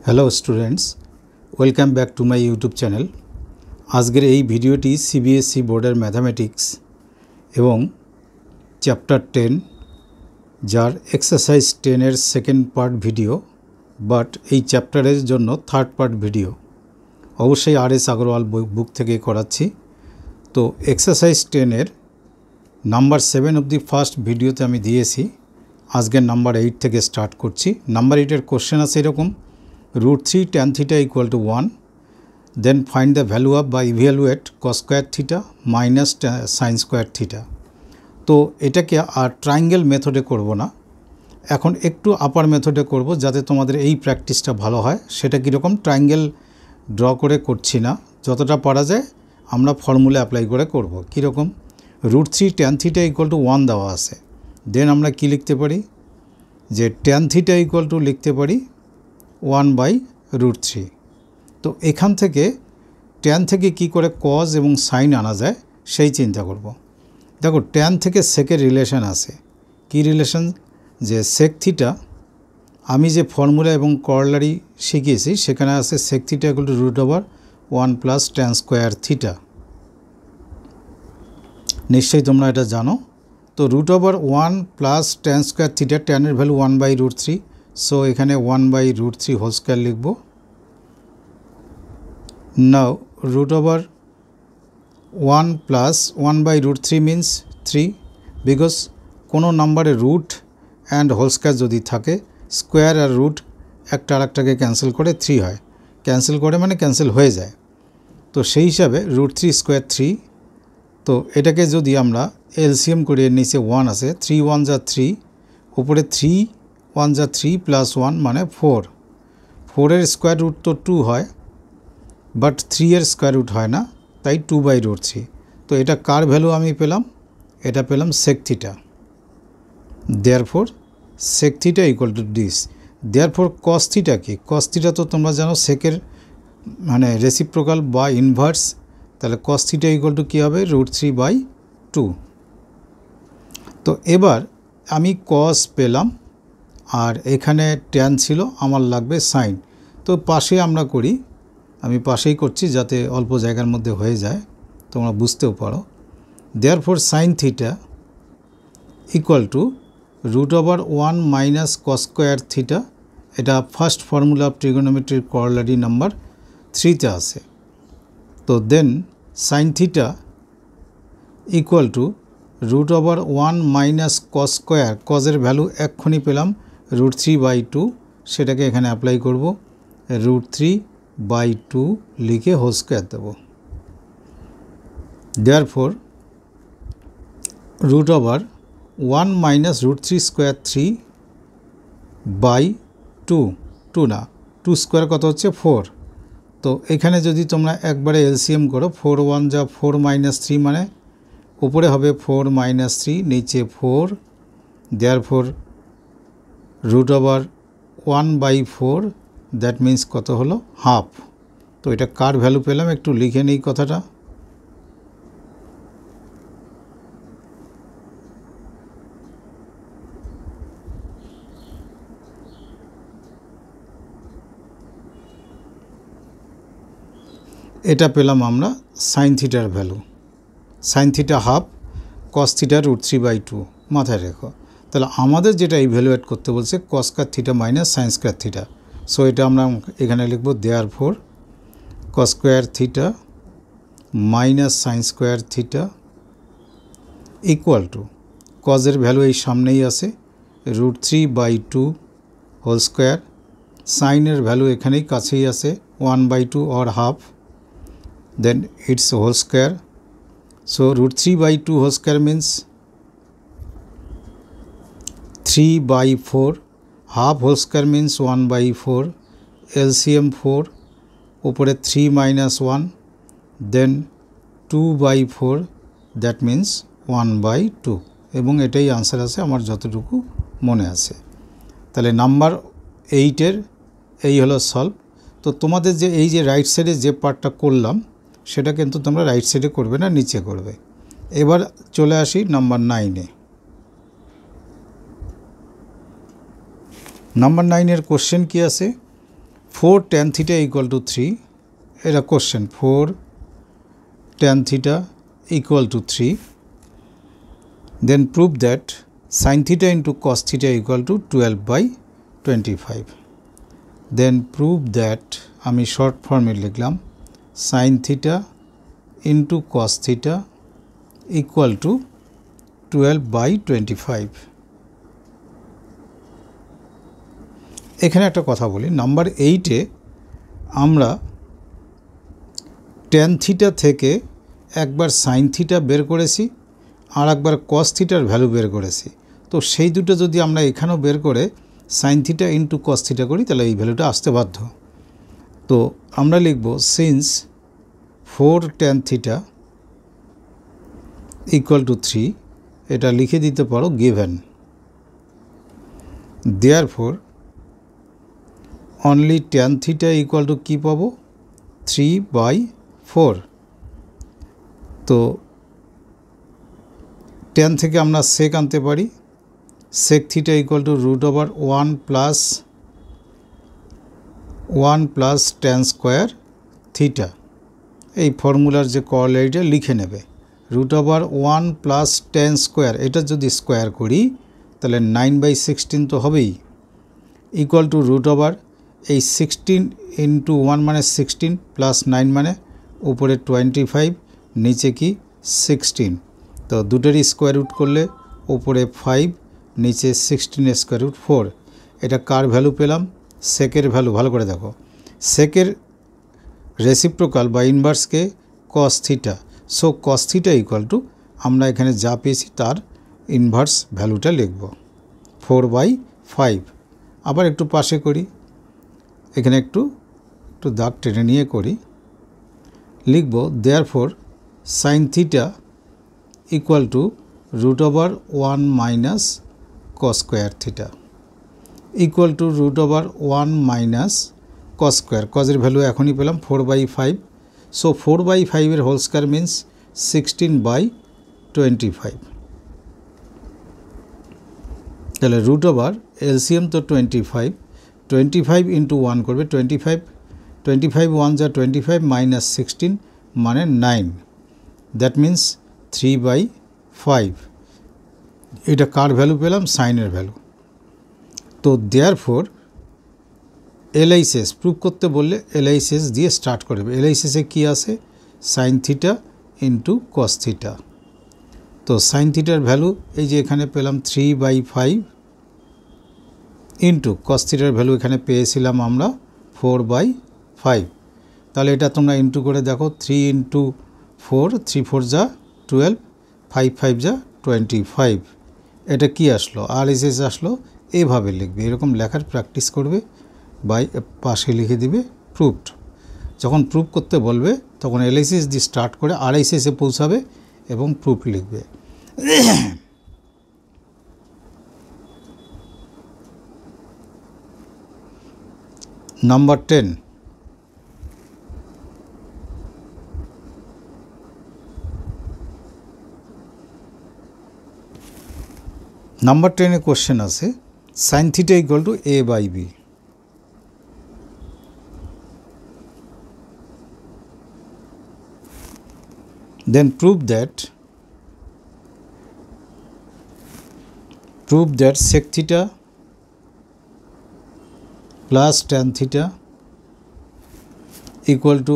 Hello students, welcome back to my YouTube channel. আজকের এই ভিডিওটি সিবিএসই বোর্ডের ম্যাথামেটিক্স এবং চ্যাপ্টার 10 যার এক্সারসাইজ 10-এর সেকেন্ড পার্ট ভিডিও, বাট এই চ্যাপ্টারের জন্য থার্ড পার্ট ভিডিও অবশ্যই আর.এস. আগরওয়াল বুক থেকে করাচ্ছি। তো এক্সারসাইজ 10-এর নাম্বার 7 অবধি ফার্স্ট ভিডিওতে আমি দিয়েছি। আজকের নাম্বার 8 থেকে স্টার্ট করছি। নাম্বার 8-এর কোশ্চেন আছে এরকম: √3 tan theta equal to 1, then find the value of বা evaluate cos square theta minus sin square theta। তো এটাকে আর ট্রায়াঙ্গেল মেথডে করব না, এখন একটু আপার মেথডে করব যাতে তোমাদের এই প্র্যাকটিসটা ভালো হয়। সেটা কীরকম, ট্রায়াঙ্গেল ড্র করে করছি না, যতটা পারা যায় আমরা ফর্মুলা অ্যাপ্লাই করে করব। কীরকম, √3 tan theta equal to 1 দেওয়া আছে, দেন আমরা কি লিখতে পারি যে tan theta equal to লিখতে পারি 1/√3। তো এখান থেকে ট্যান থেকে কি করে কজ এবং সাইন আনা যায় সেই চিন্তা করব। দেখো, ট্যান থেকে সেকের রিলেশন আছে। কি রিলেশন? যে সেক থিটা, আমি যে ফর্মুলা এবং করলারি শিখিয়েছি সেখানে আছে sec theta equal to √1 plus tan square theta. নিশ্চয়ই তোমরা এটা জানো। তো √1 প্লাস ট্যান স্কোয়ার থিটা, ট্যানের ভ্যালু 1/√3, সো এখানে 1/√3 হোল স্কোয়ার লিখব। নাও √1 প্লাস 1/√3 মিন্স 3, বিকজ কোনো নাম্বারে রুট অ্যান্ড হোল স্কোয়ার যদি থাকে, স্কোয়ার আর রুট একটা আর একটাকে ক্যান্সেল করে 3 হয়, ক্যান্সেল করে মানে ক্যান্সেল হয়ে যায়। তো সেই হিসাবে √3 স্কোয়ার 3। তো এটাকে যদি আমরা এলসিএম করি, এর নিচে 1 আছে, 3 1 যা 3, উপরে 3 1 যা 3 প্লাস 1 মানে 4। 4-এর স্কোয়ার রুট তো 2 হয়, বাট 3-এর স্কোয়ার রুট হয় না, তাই 2/√3। তো এটা কার ভ্যালু আমি পেলাম? এটা পেলাম sec theta. Therefore sec theta equal to this. Therefore cos theta কি? কস থিটা তো তোমরা জানো সেকের মানে রেসিপ্রোকাল বা ইনভার্স, তাহলে কস থিটা ইকুয়াল টু কী হবে? √3/2। তো এবার আমি কস পেলাম আর এখানে ট্যান ছিল, আমার লাগবে সাইন। তো পাশে আমরা করি, আমি পাশেই করছি যাতে অল্প জায়গার মধ্যে হয়ে যায়, তোমরা বুঝতেও পারো। Therefore sine theta equal to √1 minus cos square theta. এটা ফার্স্ট ফর্মুলা অফ ট্রিগোনোমেট্রির করলারি নাম্বার 3-তে আছে। তো then sine theta equal to √1 minus cos square, কজের ভ্যালু এক্ষুনি পেলাম √3/2, সেটাকে এখানে অ্যাপ্লাই করব, √3/2 লিখে হোল স্কোয়ার দেব। দেয়ারফোর √1 মাইনাস √3 স্কোয়ার 3/2, 2 না 2 স্কোয়ার কত হচ্ছে 4। তো এখানে যদি তোমরা একবারে এলসিএম করো, 4 1 যা 4 মাইনাস 3 মানে উপরে হবে 4 মাইনাস 3, নিচে 4। দেয়ারফোর √1/4, দ্যাট মিন্স কত হলো? হাফ। তো এটা কার ভ্যালু পেলাম একটু লিখে নিই কথাটা। এটা পেলাম আমরা সাইন থিটার value. Sine theta half, cos theta √3/2, মাথায় রেখো। তাহলে আমাদের যেটা ইভ্যালুয়েট করতে বলছে cos square theta minus sine square theta, so এটা আমরা এখানে লিখব therefore cos square theta minus sine square theta equal to, কজের ভ্যালু এই সামনেই আছে, √3/2 হোল স্কোয়ার, সাইনের ভ্যালু এখানেই কাছেই আছে 1/2 or half, then it's whole square. So √3/2 whole square means 3/4, half whole square means 1/4, LCM 4, উপরে 3 মাইনাস 1, দেন 2/4, দ্যাট মিন্স 1/2, এবং এটাই আনসার আছে আমার যতটুকু মনে আছে। তাহলে নাম্বার 8-এর এই হলো সলভ। তো তোমাদের যে এই যে রাইট সাইডে যে পার্টটা করলাম সেটা কিন্তু তোমরা রাইট সাইডে করবে না, নিচে করবে। এবার চলে আসি নাম্বার 9-এ। নাম্বার 9-এর কোশ্চেন কি আছে? 4 tan theta equal to 3 এটা question 4 tan theta equal to 3 then prove that sin theta into cos theta equal to 12/25 then prove that আমি শর্ট ফর্মে লিখলাম sin theta into cos theta equal to 12/25 এখানে একটা কথা বলি নাম্বার 8 এ আমরা tan theta থেকে একবার sin theta বের করেছি আর একবার cos theta এর ভ্যালু বের করেছি তো সেই দুটো যদি আমরা এখানেও বের করে sin theta into cos theta করি তাহলে এই ভ্যালুটা আসতে বাধ্য তো আমরা লিখব since 4 tan theta equal to 3 এটা লিখে দিতে পারো given therefore only tan theta equal to কি পাবো 3/4 তো tan থেকে আমরা sec আনতে পারি sec theta equal to √1 plus tan square theta এই ফর্মুলার যে করলেটা লিখে নেবে √1 plus tan square এটা যদি স্কোয়ার করি তাহলে 9/16 তো হবেই ইকুয়াল টু এই 16 ইন্টু 1 মানে 16 প্লাস 9 মানে উপরে 25 নিচে কি 16 তো দুটোরই স্কোয়ার রুট করলে উপরে 5 নিচে 16 স্কোয়ার রুট 4 এটা কার ভ্যালু পেলাম সেকের ভ্যালু ভালো করে দেখো সেকের রেসিপ্রোকাল বা ইনভার্সকে cos theta so cos theta equal two আমরা এখানে যা পেয়েছি তার ইনভার্স ভ্যালুটা লিখব 4/5 আবার একটু পাশে করি এখানে একটু দাগ টেনে নিয়ে করি লিখব therefore sin theta equal to √1 minus cos square theta equal to √1 minus cos square cos এর ভ্যালু এখনই পেলাম 4/5 so 4/5 এর হোল স্কয়ার means 16/25 তাহলে LCM তো 25 into 1 করবে 25 1 যা 25 minus 16 মানে 9 that means 3/5 এটা কার ভ্যালু পেলাম সাইনের ভ্যালু তো therefore LHS প্রুফ করতে বললে LHS দিয়ে স্টার্ট করবে LHS এ কি আছে sin theta into cos theta তো sin theta এর ভ্যালু এই যে এখানে পেলাম 3/5 ইন্টু cos theta এর ভ্যালু এখানে পেয়েছিলাম আমরা 4/5 তাহলে এটা তোমরা ইন্টু করে দেখো 3 into 4 3 4 যা 12 5 5 যা 25 এটা কি আসলো RHS আসলো এইভাবে লিখবে এরকম লেখার প্র্যাকটিস করবে বাই পাশে লিখে দিবে প্রুফড যখন প্রুফ করতে বলবে তখন LHS দিয়ে স্টার্ট করে RHS এ পৌঁছাবে এবং প্রুফ লিখবে নাম্বার 10 নাম্বার 10 এ কোশ্চেন আছে sin theta equal to a/b then prove that sec theta plus tan theta equal to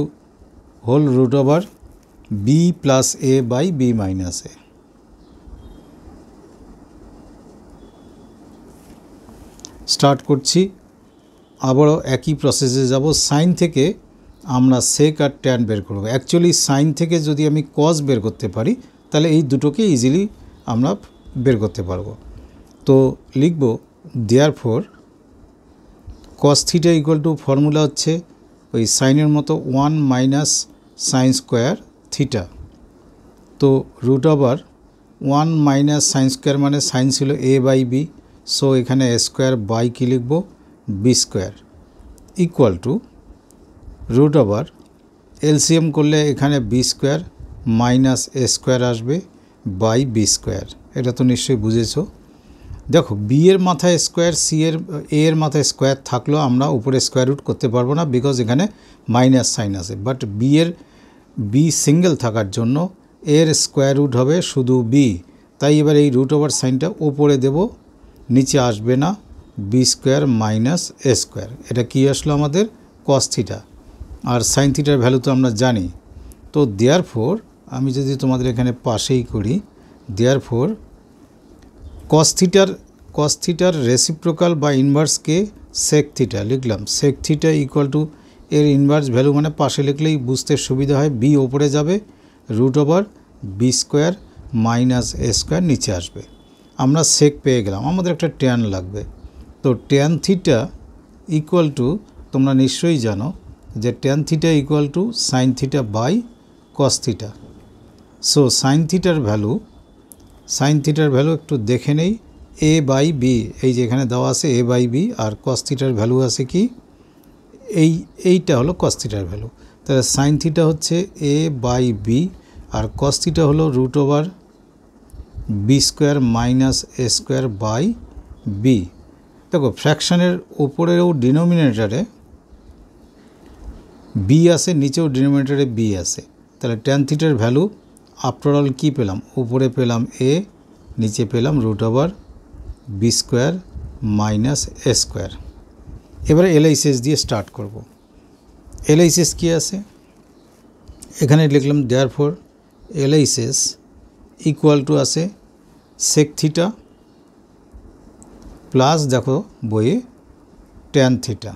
whole √b plus a/b minus a start করছি আবারও একই প্রসেসে যাব সাইন থেকে আমরা সেক আর ট্যান বের করব অ্যাকচুয়ালি সাইন থেকে যদি আমি কস বের করতে পারি তাহলে এই দুটোকে ইজিলি আমরা বের করতে পারবো তো লিখব therefore cos theta equal to formula হচ্ছে ওই সাইনের মতো 1 মাইনাস সাইন স্কোয়ার থিটা তো √1 মাইনাস সাইন স্কোয়ার মানে সাইন ছিল a/b সো এখানে a স্কোয়ার বাই কি লিখব b square equal to LCM করলে এখানে b square minus a square আসবে বাই b স্কোয়ার এটা তো নিশ্চয়ই বুঝেছো দেখো বি এর মাথায় স্কোয়ার, সি এর এ এর মাথায় স্কোয়ার থাকলেও আমরা উপরে স্কোয়ার রুট করতে পারবো না, বিকজ এখানে মাইনাস সাইন আছে। বাট বি সিঙ্গেল থাকার জন্য এর স্কোয়ার রুট হবে শুধু বি। তাই এবার এই রুট ওভার সাইনটা উপরে দেব, নিচে আসবে না, B square minus A square. এটা কি আসলো আমাদের কস থিটা, আর সাইন থিটার ভ্যালু তো আমরা জানি। তো দেয়ারফোর আমি যদি তোমাদের এখানে পাশেই করি, দেয়ারফোর কস থিটার রেসিপ্রোকাল বা ইনভার্সকে সেক থিটা লিখলাম। সেক থিটা ইকুয়াল টু এর ইনভার্স ভ্যালু, মানে পাশে লিখলেই বুঝতে সুবিধা হয়, বি ওপরে যাবে, root over B square minus A square নিচে আসবে। আমরা সেক পেয়ে গেলাম, আমাদের একটা ট্যান লাগবে। তো ট্যান থিটা ইকুয়াল টু, তোমরা নিশ্চয়ই জানো যে tan theta equal to sine theta by cos theta. So sine থিটার ভ্যালু একটু দেখে নেই, এ বাই বি, এই যে এখানে দেওয়া আছে এ বাই বি, আর কস থিটার ভ্যালু আছে কি, এইটা হলো কস থিটার ভ্যালু। তাহলে সাইন থিটা হচ্ছে এ বাই বি, আর কস থিটা হলো root over B square minus A square by B. দেখো ফ্র্যাকশানের ওপরেও ডিনোমিনেটরে বি আছে, নিচেও ডিনোমিনেটরে বি আছে। তাহলে ট্যান থিটার ভ্যালু আফটার অল কী পেলাম, উপরে পেলাম এ, নিচে পেলাম root over B square minus A square. এবারে এলএইচএস দিয়ে স্টার্ট করব। এলএইচএস কী আছে এখানে লিখলাম, দেয়ারফর এলএইচএস ইকুয়াল টু আছে সেক থিটা প্লাস, দেখো বইয়ে ট্যান থিটা।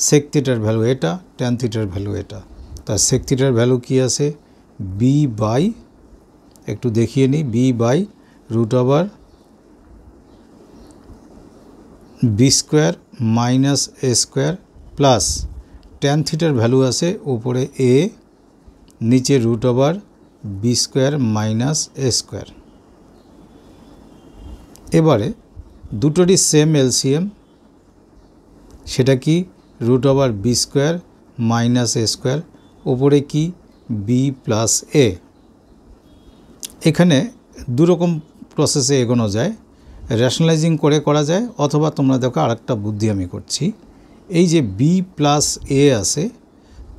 সেক থিটার ভ্যালু এটা, ট্যান থিটার ভ্যালু এটা। তা সেক থিটার ভ্যালু কী আছে, বি বাই, একটু দেখিয়ে নিই, B by root over B square minus A square plus tan থিটার ভ্যালু আছে উপরে এ, নিচে root over B square minus A square. এবারে দুটোরই সেম এলসিএম, সেটা কি root over B square minus A square, ওপরে কি বি প্লাস এ। এখানে দুরকম প্রসেসে এগোনো যায়, রেশনালাইজিং করে করা যায়, অথবা তোমরা দেখো আরেকটা বুদ্ধি আমি করছি, এই যে বি প্লাস এ আছে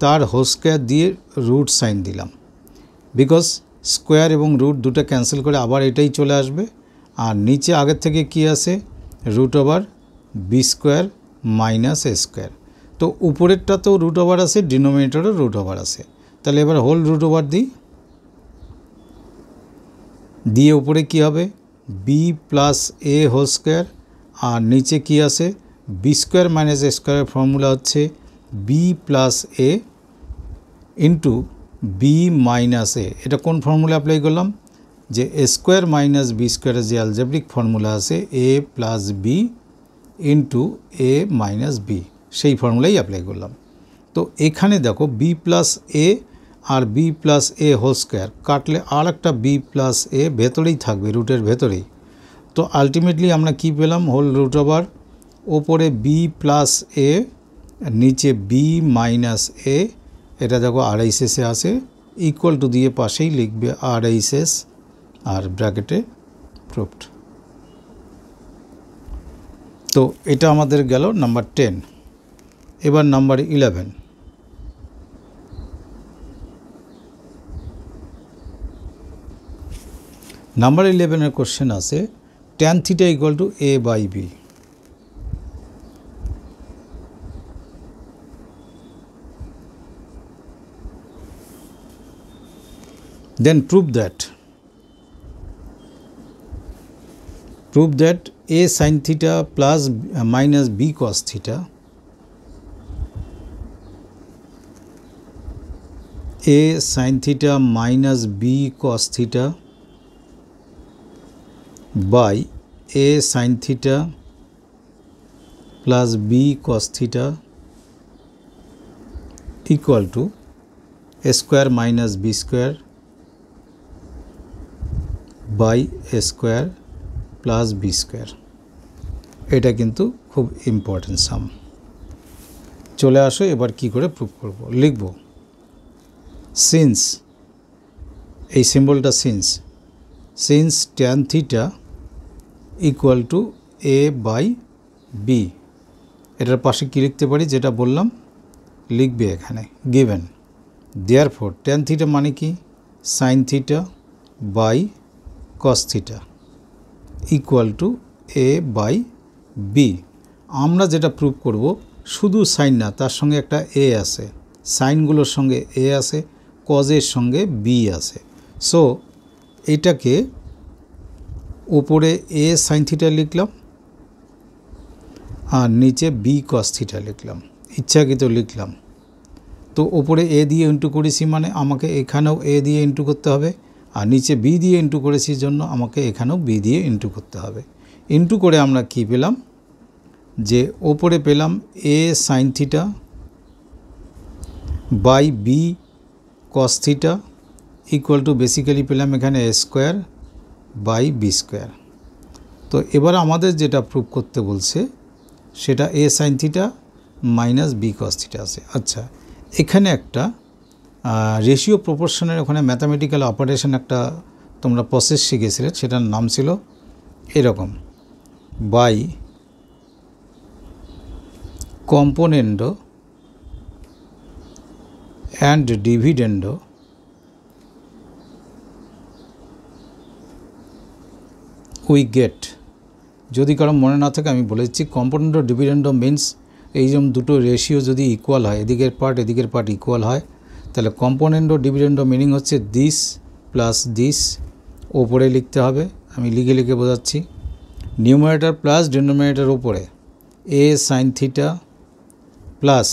তার হোল স্কোয়ার দিয়ে রুট সাইন দিলাম, বিকজ স্কোয়ার এবং রুট দুটো ক্যান্সেল করে আবার এটাই চলে আসবে। আর নিচে আগের থেকে কি আছে, root over B square minus A square. তো উপরেরটাতেও রুট ওভার আছে, ডিনোমিনেটরও রুট ওভার আছে। তাহলে এবার হোল রুট ওভার দিয়ে উপরে কি হবে, বি প্লাস এ হোল স্কোয়ার, আর নিচে কি আছে, বি স্কোয়ার মাইনাস এ স্কোয়ারের ফর্মুলা হচ্ছে বি প্লাস এ ইন্টু বি মাইনাস এ। এটা কোন ফর্মুলা অ্যাপ্লাই করলাম, যে এ স্কোয়ার মাইনাস বি স্কোয়ারের যে অ্যালজেব্রিক ফর্মুলা আছে এ প্লাস বি ইন্টু এ মাইনাস বি, সেই ফর্মুলাই অ্যাপ্লাই করলাম। তো এখানে দেখো বি প্লাস এ আর বি প্লাস এ হোল স্কোয়ার কাটলে আর একটা বি প্লাস এ ভেতরেই থাকবে, রুটের ভেতরেই। তো আলটিমেটলি আমরা কি পেলাম, হোল রুট ওভার ওপরে বি প্লাস এ, নিচে বি মাইনাস এ, এটা দেখো আরএইচএসে আছে, ইকুয়াল টু দিয়ে পাশেই লিখবে আরএইচএস আর ব্র্যাকেটে প্রুফড। তো এটা আমাদের গেল নাম্বার 10। এবার নাম্বার 11। নাম্বার 11-এর কোশ্চেন আছে tan theta equal to A by b. Then prove that a sin theta plus minus b cos theta, a sin theta minus b cos theta by a sin theta plus b cos theta equal to a square minus b square by A square plus B square. এটা কিন্তু খুব important সাম। চলে আসো এবার কি করে prove করব, লিখব সিন্স, এই সিম্বলটা since tan theta equal to A by B. এটার পাশে কী লিখতে পারি, যেটা বললাম লিখবে এখানে, গিভেন দেয়ারফর ট্যান থিটা মানে কি, sine theta by cos theta equal to A by b. আমরা যেটা প্রুভ করব, শুধু সাইন না, তার সঙ্গে একটা এ আছে, সাইনগুলোর সঙ্গে এ আছে, কজের সঙ্গে বি আছে। সো এটাকে উপরে এ সাইন থিটা লিখলাম আর নিচে বি কস থিটা লিখলাম, ইচ্ছাকৃত লিখলাম। তো ওপরে এ দিয়ে ইন্টু করেছি মানে আমাকে এখানেও এ দিয়ে ইন্টু করতে হবে, আর নিচে বি দিয়ে ইন্টু করেছি জন্য আমাকে এখানেও বি দিয়ে ইন্টু করতে হবে। ইন্টু করে আমরা কি পেলাম, যে ওপরে পেলাম A sine theta by B cos theta equal to basically পেলাম এখানে A square by B square. তো এবার আমাদের যেটা প্রুভ করতে বলছে সেটা A sine theta minus B cos theta আছে। আচ্ছা, এখানে একটা রেশিও প্রপোর্শনের ওখানে ম্যাথামেটিক্যাল অপারেশন একটা তোমরা প্রসেস শিখেছিলে, সেটার নাম ছিল এরকম, বাই কম্পোনেন্ডো অ্যান্ড ডিভিডেন্ডো উই গেট। যদি কারো মনে না থাকে আমি বলে দিচ্ছি, কম্পোনেন্ডো ডিভিডেন্ডো মিনস এই যেমন দুটো রেশিও যদি ইকুয়াল হয়, এদিকের পার্ট ইকুয়াল হয়, তাহলে কম্পোনেন্ডো ডিভিডেন্ডো মিনিং হচ্ছে দিস প্লাস দিস, ওপরে লিখতে হবে, আমি লিখে লিখে বোঝাচ্ছি, নিউমারেটর প্লাস ডিনোমিনেটর ওপরে A sine theta plus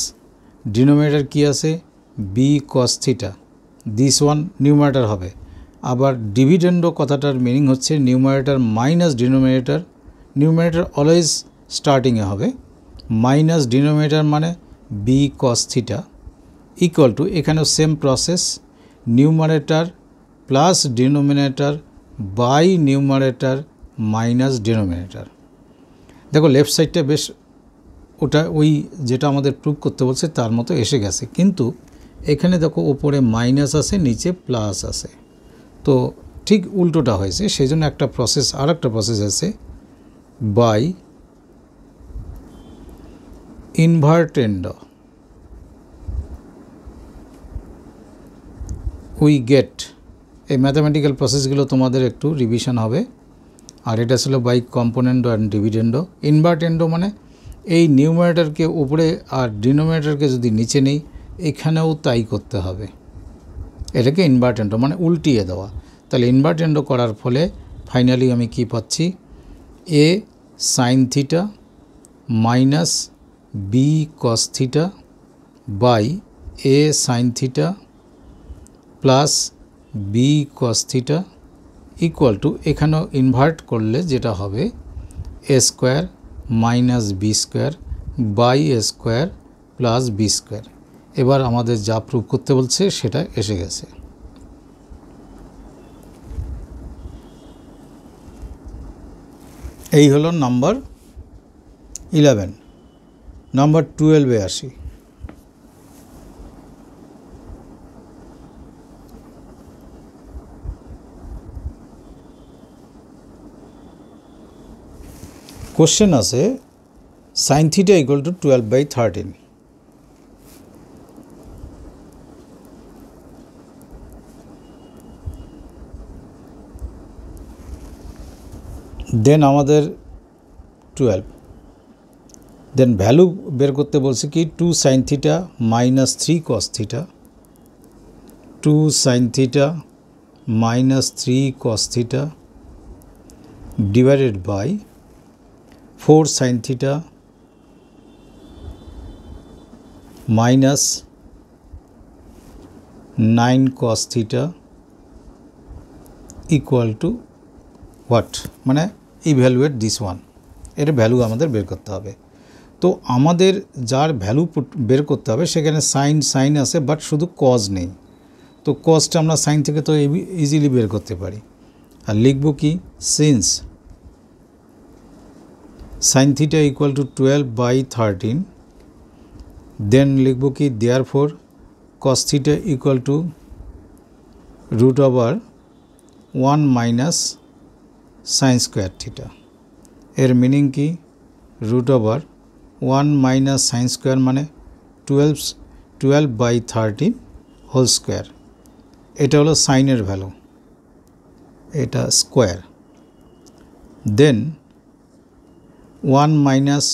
denominator কী আছে B cos theta, this one numerator হবে। আবার ডিভিডেন্ডো কথাটার মিনিং হচ্ছে numerator minus denominator, numerator always স্টার্টিংয়ে হবে, মাইনাস ডিনোমিনেটর মানে B cos theta equal to, এখানেও same process, numerator plus denominator by numerator minus denominator. দেখো লেফট সাইডটা বেশ ওটা ওই যেটা আমাদের প্রুভ করতে বলছে তার মতো এসে গেছে, কিন্তু এখানে দেখো ওপরে মাইনাস আছে, নিচে প্লাস আছে, তো ঠিক উল্টোটা হয়েছে। সেই জন্য একটা প্রসেস, আর একটা প্রসেস আছে, বাই ইনভার্টেন্ডো উই গেট। এই ম্যাথামেটিক্যাল প্রসেসগুলো তোমাদের একটু রিভিশন হবে। আর এটা ছিল বাই কম্পোনেন্ডো অ্যান্ড ডিভিডেন্ডো। ইনভার্টেন্ডো মানে এই নিউমারেটরকে উপরে আর ডিনোমিনেটরকে যদি নিচে নেই, এখানেও তাই করতে হবে, এটাকে ইনভার্টেন্ডো মানে উল্টিয়ে দেওয়া। তাহলে ইনভার্টেন্ডো করার ফলে ফাইনালি আমি কি পাচ্ছি, A sine theta minus B cos theta by A sine theta plus B cos theta equal to, এখানেও ইনভার্ট করলে যেটা হবে A square minus B square by A square plus B square. এবার আমাদের যা প্রুভ করতে বলছে সেটা এসে গেছে। এই হলো নাম্বার 11। নাম্বার 12-এ আসি। কোশ্চেন আছে sine theta equal to 12/13। Then আমাদের 12, দেন ভ্যালু বের করতে বলছে কি 2 sine theta minus 3 cos theta, 2 sine theta minus 3 cos theta divided by 4 sine theta minus 9 cos theta equal to what, মানে ইভ্যালুয়েট দিস ওয়ান, এর value আমাদের বের করতে হবে। তো আমাদের যার ভ্যালু বের করতে হবে সেখানে সাইন আছে, বাট শুধু কজ নেই। তো কজটা আমরা সাইন থেকে তো ইজিলি বের করতে পারি। আর লিখব কি, since sine theta equal to 12/13, then লিখব কি therefore cos theta equal to √1 minus sine square theta এর মিনিং কি root over 1 minus sine square মানে 12/13 হোল স্কোয়ার। এটা হলো সাইনের ভ্যালু, এটা স্কোয়ার। দেন 1 মাইনাস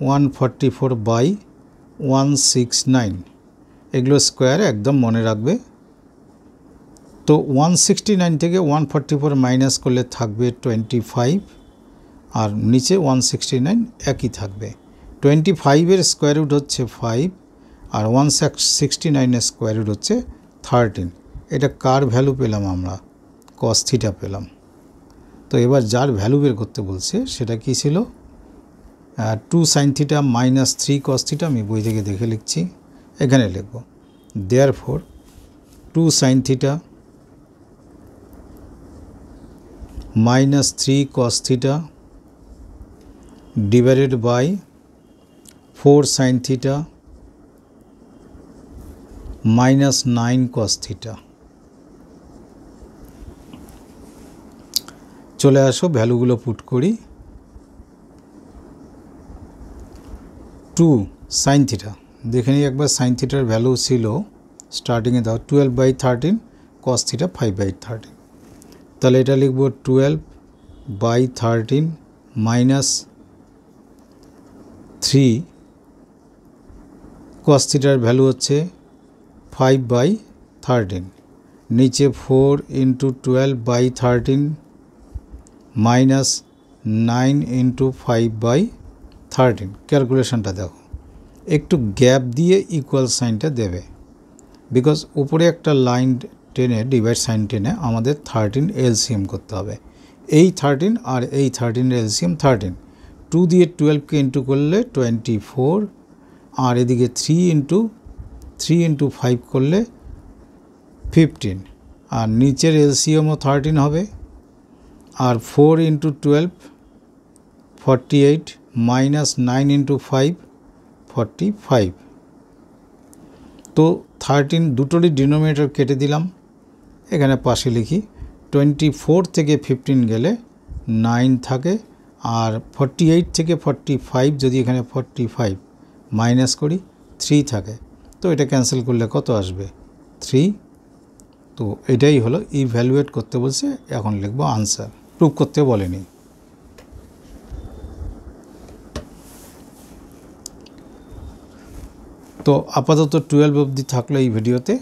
144/169, এগুলো স্কোয়ার একদম মনে রাখবে। তো 169 থেকে 144 মাইনাস করলে থাকবে 25, আর নিচে 169 একই থাকবে। 25-এর স্কোয়ার রুট হচ্ছে 5, আর 169-এর স্কোয়ার রুট হচ্ছে 13। এটা কার ভ্যালু পেলাম আমরা? cos থিটা পেলাম। তো এবার যার ভ্যালু বের করতে বলছে সেটা কি ছিল? 2 sin theta minus 3 cos theta. আমি বই থেকে দেখে লিখছি, এখানে লিখব therefore 2 sin theta minus 3 cos theta divided by 4 sin theta minus 9 cos theta. চলে আসো ভ্যালুগুলো পুট করি। 2 sin থিটা দেখে নিই একবার। সাইন থিটার ভ্যালু ছিল স্টার্টিংয়ে দাও 12/13 cos থিটা 5/13। তাহলে এটা লিখব 12/13 মাইনাস 3 cos থিটার ভ্যালু হচ্ছে 5/13, নিচে 4 ইন্টু 12/13 মাইনাস 9 ইন্টু 5/13। ক্যালকুলেশনটা দেখো, একটু গ্যাপ দিয়ে ইকুয়াল সাইনটা দেবে, বিকজ উপরে একটা লাইন টেনে ডিভাইড সাইন টেনে আমাদের 13 এলসিএম করতে হবে। এই 13 আর এই 13 এলসিএম 13। 2 দিয়ে 12কে ইন্টু করলে 24, আর এদিকে 3 ইন্টু 5 করলে 15, আর নিচের এলসিএমও 13 হবে। আর 4 ইন্টু 12 48 মাইনাস 9 ইন্টু 5 45। তো 13 দুটোরই ডিনোমিনেটর কেটে দিলাম, এখানে পাশে লিখি 24 থেকে 15 গেলে 9 থাকে, আর 48 থেকে 45 যদি এখানে 45 মাইনাস করি 3 থাকে। তো এটা ক্যান্সেল করলে কত আসবে? 3। তো এটাই হলো ইভ্যালুয়েট করতে বলছে, এখন লিখব আনসার, প্রুভ করতে বলেনি। তো আপাতত 12 অবধি থাকলো এই ভিডিওতে।